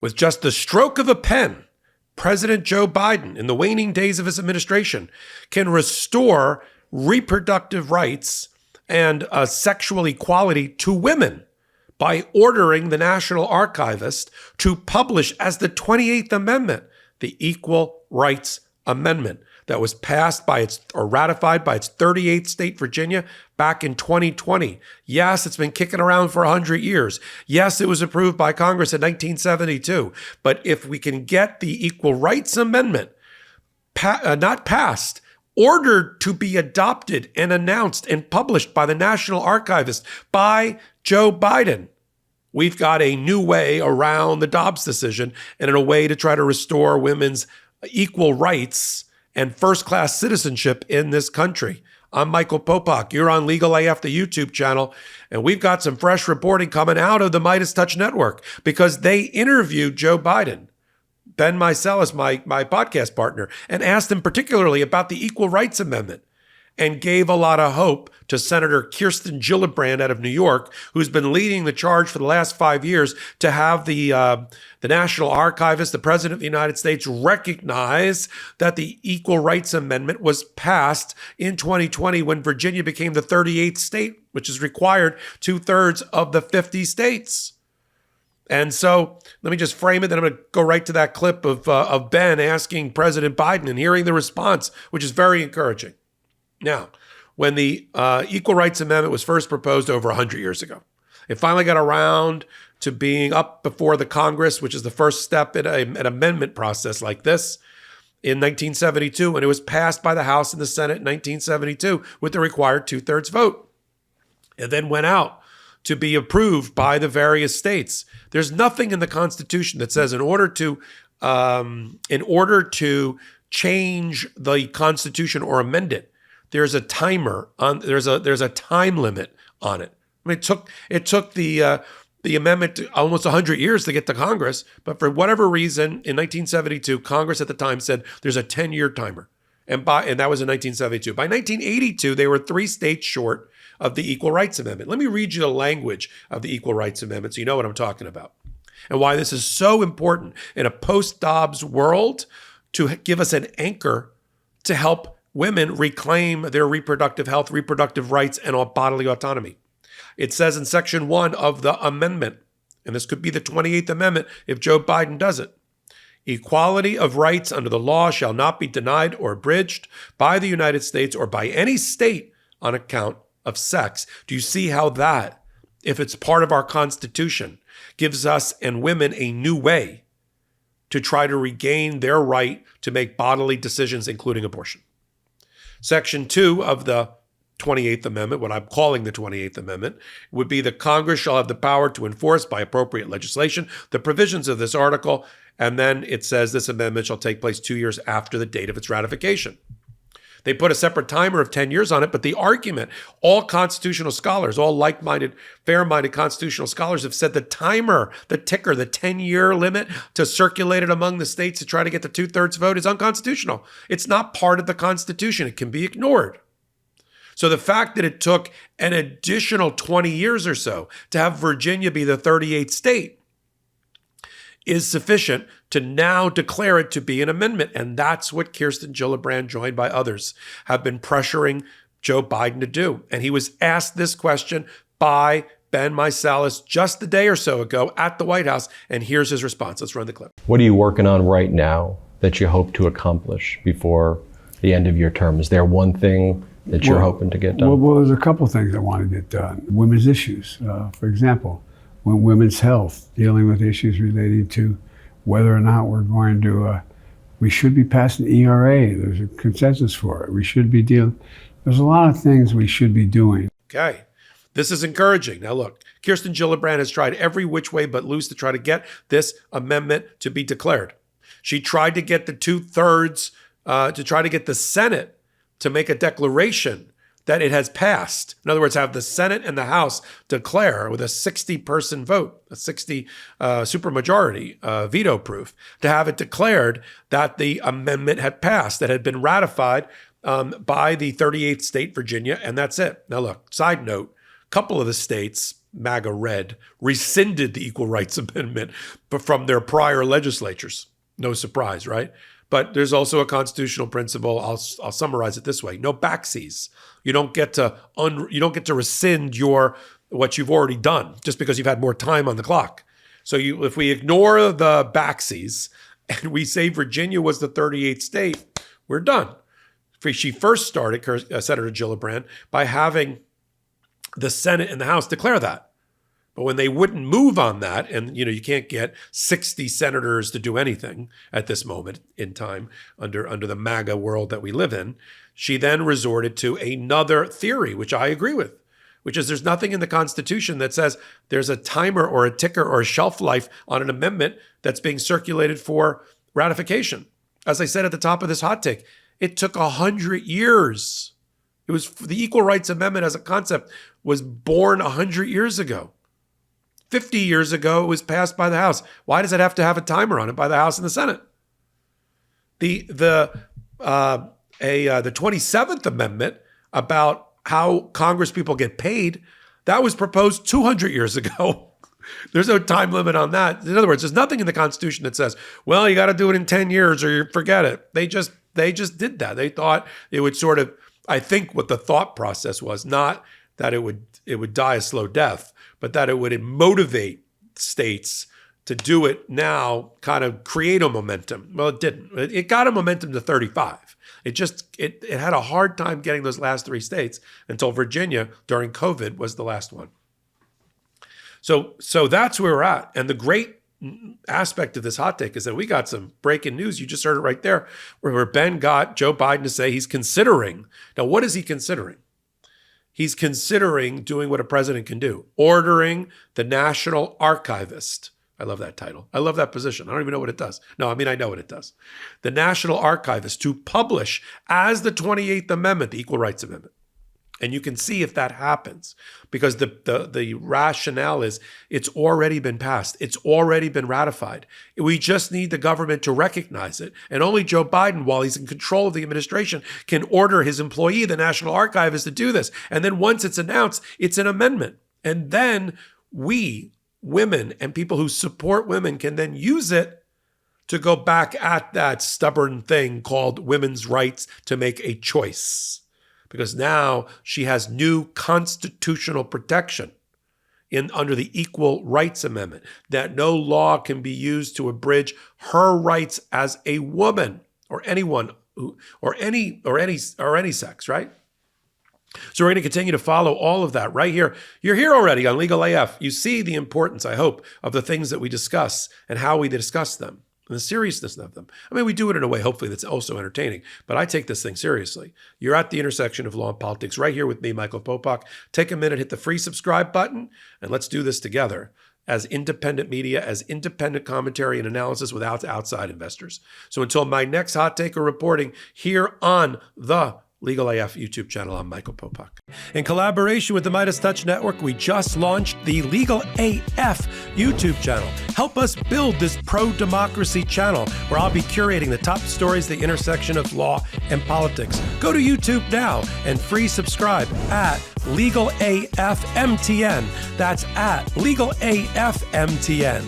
With just the stroke of a pen, President Joe Biden, in the waning days of his administration, can restore reproductive rights and sexual equality to women by ordering the National Archivist to publish as the 28th Amendment, the Equal Rights Amendment that was passed ratified by its 38th state, Virginia, back in 2020. Yes, it's been kicking around for 100 years. Yes, it was approved by Congress in 1972. But if we can get the Equal Rights Amendment not passed, ordered to be adopted and announced and published by the National Archivist by Joe Biden, we've got a new way around the Dobbs decision and in a way to try to restore women's equal rights and first-class citizenship in this country. I'm Michael Popok. You're on Legal AF, the YouTube channel, and we've got some fresh reporting coming out of the Meidas Touch network because they interviewed Joe Biden, Ben Meidas, my podcast partner, and asked him particularly about the Equal Rights Amendment and gave a lot of hope to Senator Kirsten Gillibrand out of New York, who's been leading the charge for the last 5 years to have the National Archivist, the President of the United States, recognize that the Equal Rights Amendment was passed in 2020 when Virginia became the 38th state, which is required 2/3 of the 50 states. And so let me just frame it, then I'm going to go right to that clip of Ben asking President Biden and hearing the response, which is very encouraging. Now, when the Equal Rights Amendment was first proposed over 100 years ago, it finally got around to being up before the Congress, which is the first step in an amendment process like this, in 1972, and it was passed by the House and the Senate in 1972 with the required 2/3 vote. It then went out to be approved by the various states. There's nothing in the Constitution that says in order to change the Constitution or amend it, there's a timer on. There's a time limit on it. I mean, it took the amendment almost 100 years to get to Congress, but for whatever reason, in 1972, Congress at the time said there's a 10-year timer, and that was in 1972. By 1982, they were 3 states short of the Equal Rights Amendment. Let me read you the language of the Equal Rights Amendment so you know what I'm talking about and why this is so important in a post-Dobbs world to give us an anchor to help women reclaim their reproductive health, reproductive rights, and bodily autonomy. It says in Section 1 of the amendment, and this could be the 28th Amendment if Joe Biden does it, equality of rights under the law shall not be denied or abridged by the United States or by any state on account of sex. Do you see how that, if it's part of our Constitution, gives us and women a new way to try to regain their right to make bodily decisions, including abortion? Section 2 of the 28th Amendment, what I'm calling the 28th Amendment, would be that Congress shall have the power to enforce by appropriate legislation the provisions of this article, and then it says this amendment shall take place 2 years after the date of its ratification. They put a separate timer of 10 years on it, but the argument, all constitutional scholars, all like-minded, fair-minded constitutional scholars have said the timer, the ticker, the 10-year limit to circulate it among the states to try to get the 2/3 vote is unconstitutional. It's not part of the Constitution. It can be ignored. So the fact that it took an additional 20 years or so to have Virginia be the 38th state is sufficient to now declare it to be an amendment. And that's what Kirsten Gillibrand, joined by others, have been pressuring Joe Biden to do. And he was asked this question by Ben Meidas just a day or so ago at the White House. And here's his response. Let's run the clip. What are you working on right now that you hope to accomplish before the end of your term? Is there one thing that you're hoping to get done? Well, there's a couple things I want to get done. Women's issues, for example, women's health, dealing with issues relating to whether or not we're going to, we should be passing ERA. There's a consensus for it. We should be there's a lot of things we should be doing. Okay. This is encouraging. Now look, Kirsten Gillibrand has tried every which way but loose to try to get this amendment to be declared. She tried to get the 2/3, to try to get the Senate to make a declaration that it has passed. In other words, have the Senate and the House declare with a 60-person vote, a 60 supermajority veto proof, to have it declared that the amendment had passed, that had been ratified by the 38th state, Virginia, and that's it. Now look, side note, a couple of the states MAGA red, rescinded the Equal Rights Amendment from their prior legislatures. No surprise, right? But there's also a constitutional principle. I'll summarize it this way: no backseas. You don't get to rescind what you've already done just because you've had more time on the clock. So if we ignore the backseas and we say Virginia was the 38th state, we're done. She first started, Senator Gillibrand, by having the Senate and the House declare that. But when they wouldn't move on that, and you can't get 60 senators to do anything at this moment in time under the MAGA world that we live in, she then resorted to another theory, which I agree with, which is there's nothing in the Constitution that says there's a timer or a ticker or a shelf life on an amendment that's being circulated for ratification. As I said at the top of this hot take, it took 100 years. It was the Equal Rights Amendment as a concept was born 100 years ago. 50 years ago, it was passed by the House. Why does it have to have a timer on it by the House and the Senate? The 27th Amendment about how Congress people get paid, that was proposed 200 years ago. There's no time limit on that. In other words, there's nothing in the Constitution that says, well, you got to do it in 10 years or you forget it. They just did that. They thought it would sort of, I think what the thought process was, not that it would die a slow death, but that it would motivate states to do it now, kind of create a momentum. Well, it didn't. It got a momentum to 35. It had a hard time getting those last 3 states until Virginia during COVID was the last one. So that's where we're at. And the great aspect of this hot take is that we got some breaking news. You just heard it right there, where Ben got Joe Biden to say he's considering. Now, what is he considering? He's considering doing what a president can do, ordering the National Archivist. I love that title. I love that position. I don't even know what it does. No, I mean, I know what it does. The National Archivist to publish as the 28th Amendment, the Equal Rights Amendment. And you can see if that happens, because the rationale is it's already been passed. It's already been ratified. We just need the government to recognize it. And only Joe Biden, while he's in control of the administration, can order his employee, the National Archivist, to do this. And then once it's announced, it's an amendment. And then we, women and people who support women, can then use it to go back at that stubborn thing called women's rights to make a choice. Because now she has new constitutional protection under the Equal Rights Amendment, that no law can be used to abridge her rights as a woman or anyone or any sex, right? So we're going to continue to follow all of that right here. You're here already on Legal AF. You see the importance, I hope, of the things that we discuss and how we discuss them. And the seriousness of them. I mean, we do it in a way, hopefully, that's also entertaining, but I take this thing seriously. You're at the intersection of law and politics right here with me, Michael Popok. Take a minute, hit the free subscribe button, and let's do this together as independent media, as independent commentary and analysis without outside investors. So until my next hot take or reporting here on the Legal AF YouTube channel, I'm Michael Popok. In collaboration with the Meidas Touch Network, we just launched the Legal AF YouTube channel. Help us build this pro-democracy channel where I'll be curating the top stories at the intersection of law and politics. Go to YouTube now and free subscribe at Legal AF MTN. That's at Legal AF MTN.